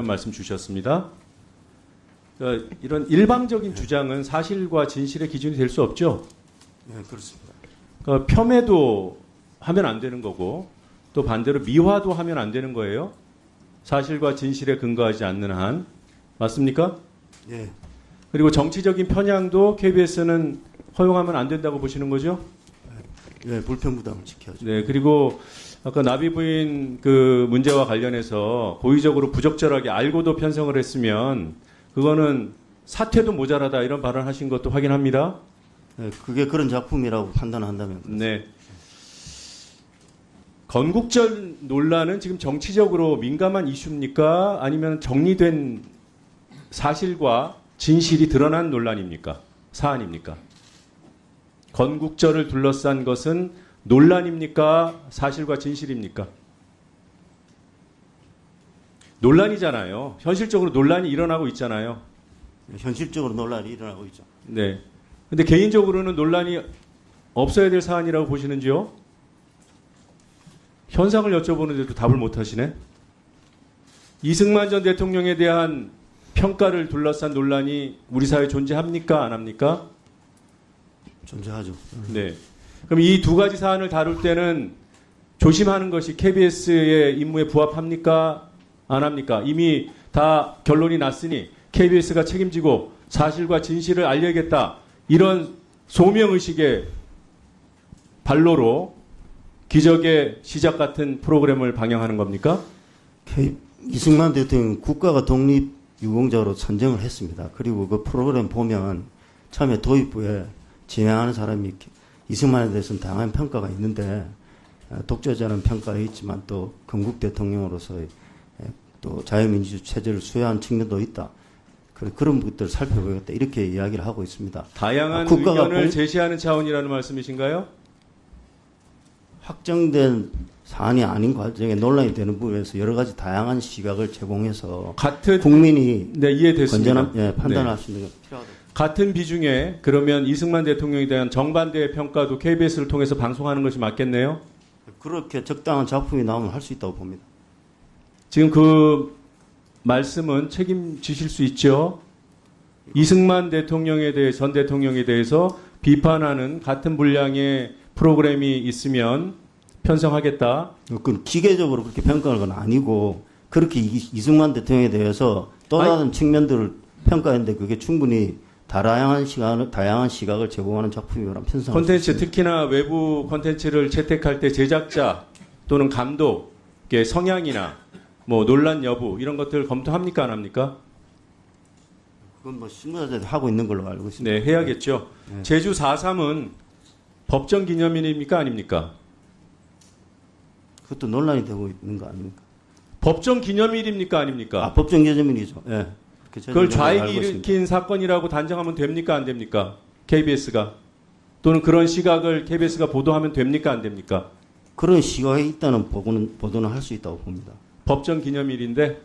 말씀 주셨습니다. 그러니까 이런 일방적인 주장은 사실과 진실의 기준이 될 수 없죠. 네, 그렇습니다. 그러니까 폄훼도 하면 안 되는 거고 또 반대로 미화도 하면 안 되는 거예요. 사실과 진실에 근거하지 않는 한. 맞습니까? 예. 그리고 정치적인 편향도 KBS는 허용하면 안 된다고 보시는 거죠? 예, 불편부담을 지켜야죠. 네, 그리고 아까 나비 부인 그 문제와 관련해서 고의적으로 부적절하게 알고도 편성을 했으면 그거는 사퇴도 모자라다 이런 발언하신 것도 확인합니다. 예, 그게 그런 작품이라고 판단한다면. 네. 건국절 논란은 지금 정치적으로 민감한 이슈입니까? 아니면 정리된 사실과 진실이 드러난 논란입니까? 사안입니까? 건국절을 둘러싼 것은 논란입니까? 사실과 진실입니까? 논란이잖아요. 현실적으로 논란이 일어나고 있잖아요. 현실적으로 논란이 일어나고 있죠. 네. 근데 개인적으로는 논란이 없어야 될 사안이라고 보시는지요? 현상을 여쭤보는데도 답을 못 하시네. 이승만 전 대통령에 대한 평가를 둘러싼 논란이 우리 사회에 존재합니까? 안 합니까? 존재하죠. 네. 그럼 이 두 가지 사안을 다룰 때는 조심하는 것이 KBS의 임무에 부합합니까? 안 합니까? 이미 다 결론이 났으니 KBS가 책임지고 사실과 진실을 알려야겠다. 이런 소명의식의 발로로 기적의 시작 같은 프로그램을 방영하는 겁니까? 이승만 대통령 국가가 독립유공자로 선정을 했습니다. 그리고 그 프로그램 보면 처음에 도입부에 진행하는 사람이 이승만에 대해서는 다양한 평가가 있는데 독재자는 평가가 있지만 또 건국 대통령으로서의 또 자유민주 체제를 수여한 측면도 있다. 그런 것들을 살펴보겠다. 이렇게 이야기를 하고 있습니다. 다양한 의견을 제시하는 차원이라는 말씀이신가요? 확정된 사안이 아닌 과정에 논란이 되는 부분에서 여러 가지 다양한 시각을 제공해서 같은 국민이 네, 이해됐습니다. 건전한 판단할 수 있는 게 필요하다. 같은 비중에 그러면 이승만 대통령에 대한 정반대의 평가도 KBS를 통해서 방송하는 것이 맞겠네요? 그렇게 적당한 작품이 나오면 할 수 있다고 봅니다. 지금 그 말씀은 책임지실 수 있죠? 이승만 대통령에 대해 전 대통령에 대해서 비판하는 같은 분량의 프로그램이 있으면 편성하겠다. 그 기계적으로 그렇게 평가하는 건 아니고 그렇게 이승만 대통령에 대해서 또 다른 측면들을 평가했는데 그게 충분히 다양한 시각을 제공하는 작품이라면 편성할 수 콘텐츠 있습니다. 특히나 외부 콘텐츠를 채택할 때 제작자 또는 감독의 성향이나 뭐 논란 여부 이런 것들 검토합니까 안 합니까? 그건 뭐 실무자들이 하고 있는 걸로 알고 있습니다. 네, 해야겠죠. 네. 제주 4.3은 법정 기념일입니까 아닙니까? 그것도 논란이 되고 있는 거 아닙니까? 법정 기념일입니까 아닙니까? 법정 기념일이죠. 예. 그걸 좌익이 일으킨 사건이라고 단정하면 됩니까 안 됩니까? KBS가 또는 그런 시각을 KBS가 보도하면 됩니까 안 됩니까? 그런 시각이 있다는 보도는 할 수 있다고 봅니다. 법정 기념일인데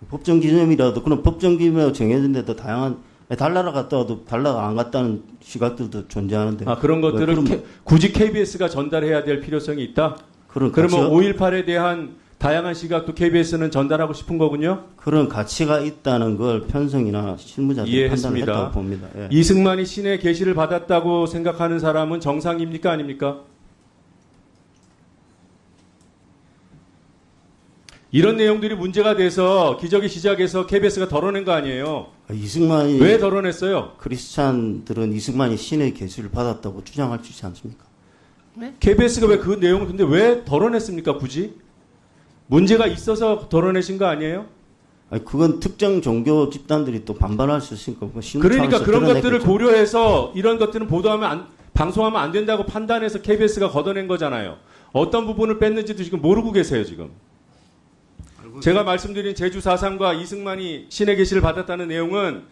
법정 기념이라도 그런 법정 기념이라고 정해진데도 다양한 달나라 갔다 와도 달나라 안 갔다는 시각들도 존재하는데 그런 것들을 굳이 KBS가 전달해야 될 필요성이 있다? 그러면 5.18에 대한 다양한 시각도 KBS는 전달하고 싶은 거군요? 그런 가치가 있다는 걸 편성이나 실무자들이 판단을 했다고 봅니다. 예. 이승만이 신의 계시를 받았다고 생각하는 사람은 정상입니까 아닙니까? 이런 내용들이 문제가 돼서 기적의 시작에서 KBS가 덜어낸 거 아니에요? 이승만이 왜 덜어냈어요? 크리스찬들은 이승만이 신의 계시를 받았다고 주장할 수 있지 않습니까? 네? KBS가 왜 그 내용을 근데 왜 덜어냈습니까 굳이? 문제가 있어서 덜어내신 거 아니에요? 그건 특정 종교 집단들이 또 반발할 수 있으니까 그러니까 그런 것들을 고려해서 이런 것들은 방송하면 안 된다고 판단해서 KBS가 걷어낸 거잖아요. 어떤 부분을 뺐는지도 지금 모르고 계세요 지금. 제가 말씀드린 제주 4.3과 이승만이 신의 계시를 받았다는 내용은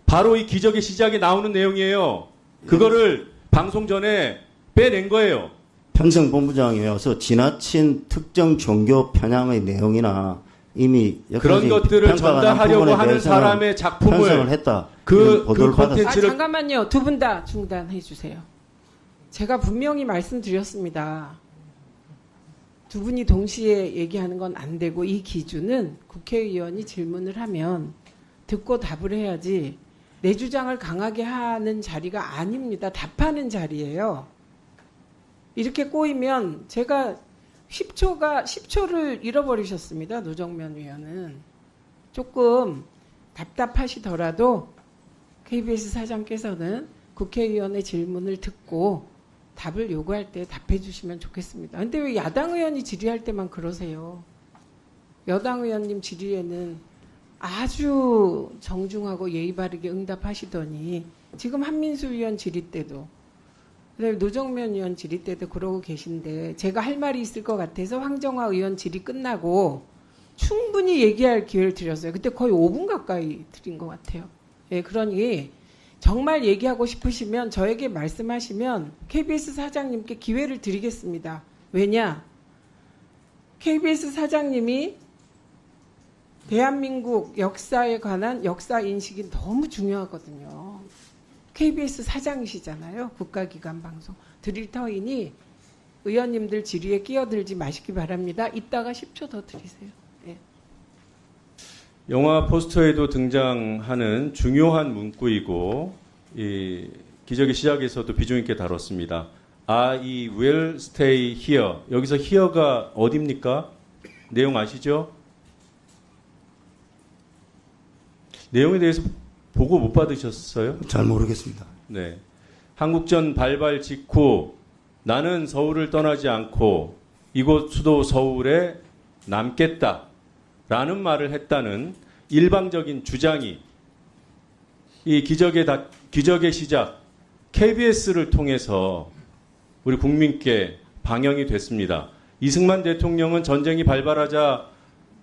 바로 이 기적의 시작에 나오는 내용이에요. 그거를 방송 전에 빼낸 거예요. 편성본부장이어서 지나친 특정 종교 편향의 내용이나 이미 그런 것들을 전달하려고 하는 사람의 작품을 했다. 그 콘텐츠를 잠깐만요. 두 분 다 중단해 주세요. 제가 분명히 말씀드렸습니다. 두 분이 동시에 얘기하는 건 안 되고 이 기준은 국회의원이 질문을 하면 듣고 답을 해야지 내 주장을 강하게 하는 자리가 아닙니다. 답하는 자리예요. 이렇게 꼬이면 제가 10초를 잃어버리셨습니다. 노정면 의원은. 조금 답답하시더라도 KBS 사장께서는 국회의원의 질문을 듣고 답을 요구할 때 답해 주시면 좋겠습니다. 근데 왜 야당 의원이 질의할 때만 그러세요? 여당 의원님 질의에는 아주 정중하고 예의 바르게 응답하시더니 지금 한민수 의원 질의 때도 그다음에 노정면 의원 질의 때도 그러고 계신데 제가 할 말이 있을 것 같아서 황정화 의원 질의 끝나고 충분히 얘기할 기회를 드렸어요. 그때 거의 5분 가까이 드린 것 같아요. 예, 그러니 정말 얘기하고 싶으시면 저에게 말씀하시면 KBS 사장님께 기회를 드리겠습니다. 왜냐? KBS 사장님이 대한민국 역사에 관한 역사 인식이 너무 중요하거든요. KBS 사장이시잖아요. 국가기관 방송. 드릴 터이니 의원님들 질의에 끼어들지 마시기 바랍니다. 이따가 10초 더 드리세요. 네. 영화 포스터에도 등장하는 중요한 문구이고 이 기적의 시작에서도 비중 있게 다뤘습니다. I will stay here. 여기서 here가 어디입니까? 내용 아시죠? 내용에 대해서 보고 못 받으셨어요? 잘 모르겠습니다. 네. 한국전 발발 직후 나는 서울을 떠나지 않고 이곳 수도 서울에 남겠다라는 말을 했다는 일방적인 주장이 이 기적의 시작 KBS를 통해서 우리 국민께 방영이 됐습니다. 이승만 대통령은 전쟁이 발발하자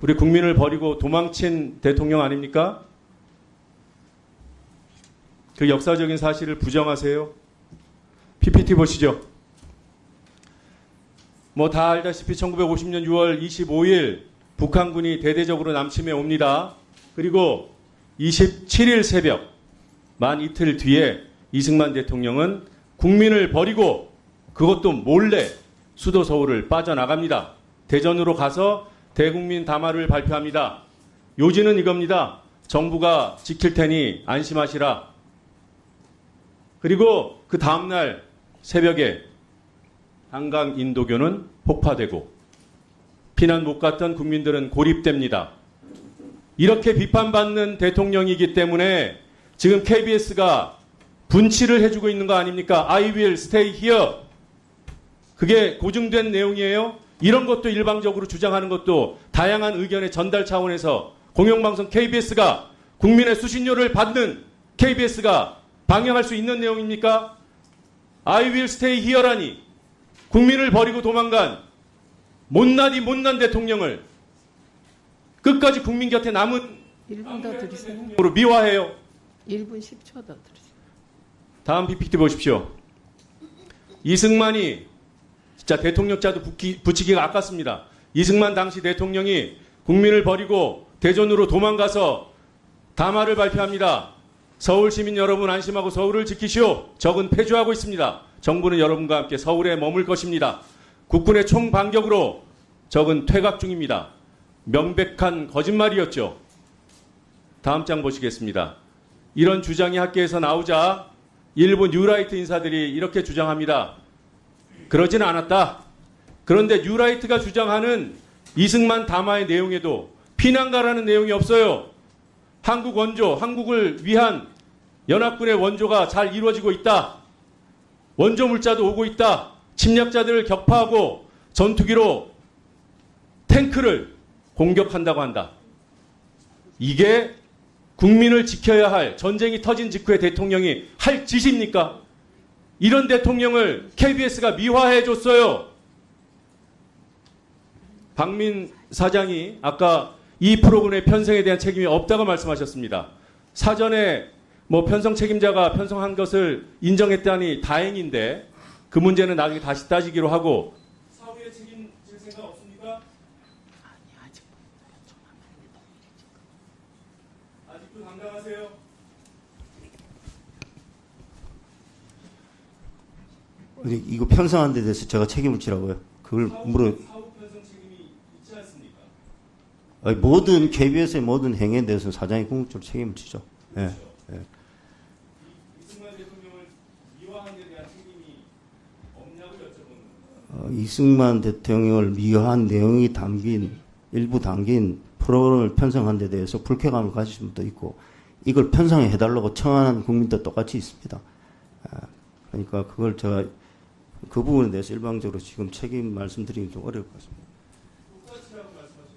우리 국민을 버리고 도망친 대통령 아닙니까? 그 역사적인 사실을 부정하세요? PPT 보시죠. 뭐 다 알다시피 1950년 6월 25일 북한군이 대대적으로 남침해 옵니다. 그리고 27일 새벽 만 이틀 뒤에 이승만 대통령은 국민을 버리고 그것도 몰래 수도 서울을 빠져나갑니다. 대전으로 가서 대국민 담화를 발표합니다. 요지는 이겁니다. 정부가 지킬 테니 안심하시라. 그리고 그 다음날 새벽에 한강 인도교는 폭파되고 피난 못 갔던 국민들은 고립됩니다. 이렇게 비판받는 대통령이기 때문에 지금 KBS가 분치를 해주고 있는 거 아닙니까? I will stay here. 그게 고증된 내용이에요. 이런 것도 일방적으로 주장하는 것도 다양한 의견의 전달 차원에서 공영방송 KBS가 국민의 수신료를 받는 KBS가 방영할 수 있는 내용입니까? I will stay here라니 국민을 버리고 도망간 못난 대통령을 끝까지 국민 곁에 남은 1분 더 드리세요. 으로 미화해요. 1분 10초 더 드리세요. 다음 PPT 보십시오. 이승만이 진짜 대통령자도 붙이기가 아깝습니다. 이승만 당시 대통령이 국민을 버리고 대전으로 도망가서 담화를 발표합니다. 서울 시민 여러분 안심하고 서울을 지키시오. 적은 패주하고 있습니다. 정부는 여러분과 함께 서울에 머물 것입니다. 국군의 총반격으로 적은 퇴각 중입니다. 명백한 거짓말이었죠. 다음 장 보시겠습니다. 이런 주장이 학계에서 나오자 일부 뉴라이트 인사들이 이렇게 주장합니다. 그러지는 않았다. 그런데 뉴라이트가 주장하는 이승만 담화의 내용에도 피난가라는 내용이 없어요. 한국 원조, 한국을 위한 연합군의 원조가 잘 이루어지고 있다. 원조 물자도 오고 있다. 침략자들을 격파하고 전투기로 탱크를 공격한다고 한다. 이게 국민을 지켜야 할 전쟁이 터진 직후에 대통령이 할 짓입니까? 이런 대통령을 KBS가 미화해 줬어요. 박민 사장이 아까 이 프로그램의 편성에 대한 책임이 없다고 말씀하셨습니다. 사전에 뭐 편성 책임자가 편성한 것을 인정했다니 다행인데 그 문제는 나중에 다시 따지기로 하고 사후에 책임질 생각 없습니까? 아직도 당당하세요? 이거 편성한 데 대해서 제가 책임을 지라고요? 그걸 물어. 사후 편성 모든 KBS의 모든 행위에 대해서 사장이 궁극적으로 책임을 지죠. 예. 이승만 대통령을 미화한 데 대한 책임이 없냐고 여쭤보는 거예요. 이승만 대통령을 미화한 내용이 일부 담긴 프로그램을 편성한 데 대해서 불쾌감을 가지신 분도 있고 이걸 편성해 해달라고 청하는 국민도 똑같이 있습니다. 그러니까 그걸 제가 그 부분에 대해서 일방적으로 지금 책임 말씀드리기 좀 어려울 것 같습니다. 똑같이라고 말씀하셨죠?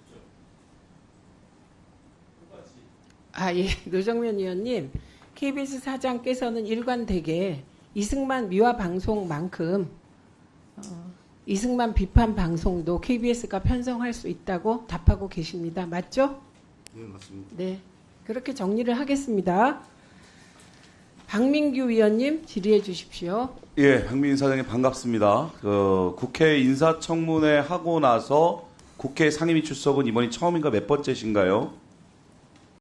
똑같이. 아, 예. 노정면 의원님, KBS 사장께서는 일관되게 이승만 미화 방송만큼 이승만 비판 방송도 KBS가 편성할 수 있다고 답하고 계십니다. 맞죠? 네, 맞습니다. 네. 그렇게 정리를 하겠습니다. 박민규 위원님 질의해 주십시오. 예, 박민희 사장님 반갑습니다. 국회 인사청문회 하고 나서 국회 상임위 출석은 이번이 처음인가 몇 번째신가요?